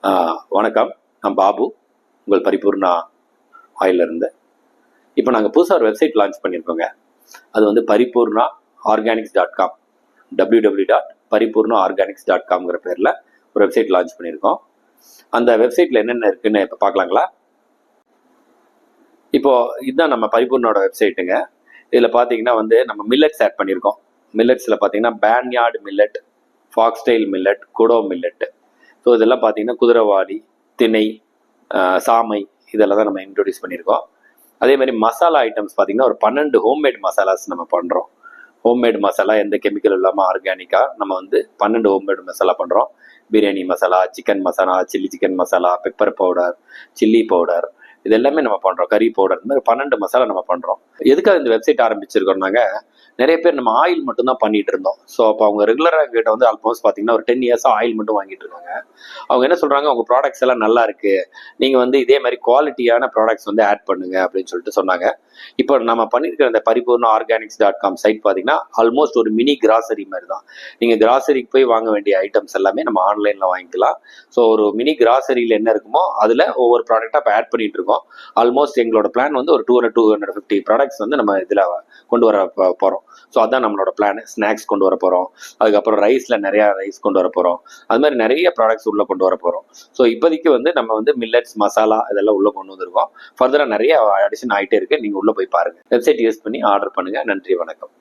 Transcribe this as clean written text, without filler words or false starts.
வணக்கம், நான் பாபு, உங்கள் பரிபூர்ணா ஆயிலிருந்து. இப்போ நாங்கள் புதுசாக ஒரு வெப்சைட் லான்ச் பண்ணியிருக்கோங்க. அது வந்து பரிபூர்ணா ஆர்கானிக்ஸ்.com, www.paripurnaorganics.comங்கிற பேரில் ஒரு வெப்சைட் லான்ச் பண்ணியிருக்கோம். அந்த வெப்சைட்டில் என்னென்ன இருக்குன்னு இப்போ பார்க்கலாங்களா? இப்போ இதுதான் நம்ம பரிபூர்ணோட வெப்சைட்டுங்க. இதில் பார்த்தீங்கன்னா வந்து நம்ம மில்லட்ஸ் ஆட் பண்ணியிருக்கோம். மில்லட்ஸில் பார்த்தீங்கன்னா barnyard millet, foxtail millet, kodo millet. So இதெல்லாம் பார்த்தீங்கன்னா குதிரைவாலி, திணை, சாமை இதெல்லாம் தான் நம்ம இன்ட்ரோடியூஸ் பண்ணியிருக்கோம். அதே மாதிரி மசாலா ஐட்டம்ஸ் பார்த்தீங்கன்னா ஒரு 12 ஹோம்மேட் மசாலாஸ் நம்ம பண்ணுறோம். ஹோம்மேட் மசாலா எந்த கெமிக்கல் இல்லாமல் ஆர்கானிக்காக நம்ம வந்து 12 ஹோம்மேட் மசாலா பண்ணுறோம். Biryani masala, chicken masala, chilli chicken masala, pepper powder, chilli powder, இது எல்லாமே நம்ம பண்ணுறோம். கறி பவுடர், இந்த மாதிரி 12 மசாலா நம்ம பண்ணுறோம். எதுக்காக இந்த வெப்சைட் ஆரம்பிச்சிருக்கோம்? நாங்கள் நிறைய பேர் நம்ம ஆயில் மட்டும் தான் பண்ணிட்டு இருந்தோம். ஸோ அப்போ அவங்க ரெகுலராக கிட்ட வந்து ஆல்மோஸ்ட் பார்த்தீங்கன்னா ஒரு 10 இயர்ஸாக ஆயில் மட்டும் வாங்கிட்டு இருக்காங்க. அவங்க என்ன சொல்கிறாங்க, உங்கள் ப்ராடக்ட்ஸ் எல்லாம் நல்லா இருக்கு, நீங்கள் வந்து இதே மாதிரி குவாலிட்டியான ப்ராடக்ட்ஸ் வந்து ஆட் பண்ணுங்க அப்படின்னு சொல்லிட்டு சொன்னாங்க. இப்போ நம்ம பண்ணியிருக்கிற இந்த பரிபூர்ணா ஆர்கானிக்ஸ்.com சைட் பார்த்தீங்கன்னா ஆல்மோஸ்ட் ஒரு மினி கிராசரி மாதிரி தான். நீங்கள் கிராசரிக்கு போய் வாங்க வேண்டிய ஐட்டம்ஸ் எல்லாமே நம்ம ஆன்லைனில் வாங்கிக்கலாம். ஸோ ஒரு மினி கிராசரியில் என்ன இருக்குமோ அதில் ஒவ்வொரு ப்ராடக்டாக இப்போ ஆட் பண்ணிட்டு இருக்கோம். ஆல்மோஸ்ட் எங்களோட பிளான் வந்து ஒரு 250 ப்ராடக்ட்ஸ் வந்து நம்ம இதில் கொண்டு வர போகிறோம். ஸோ அதான் நம்மளோட பிளான். ஸ்நாக்ஸ் கொண்டு வர போகிறோம், அதுக்கப்புறம் ரைஸில் நிறையா ரைஸ் கொண்டு வர போகிறோம், அது மாதிரி நிறைய ப்ராடக்ட்ஸ் உள்ளே கொண்டு வர போகிறோம். ஸோ இப்போதைக்கு வந்து நம்ம வந்து மில்லட்ஸ், மசாலா இதெல்லாம் உள்ளே கொண்டு வந்திருக்கோம். ஃபர்தராக நிறைய அடிஷன் ஆகிட்டே இருக்கு. நீங்கள் உள்ளே போய் பாருங்கள். வெப்சைட் யூஸ் பண்ணி ஆர்டர் பண்ணுங்கள். நன்றி, வணக்கம்.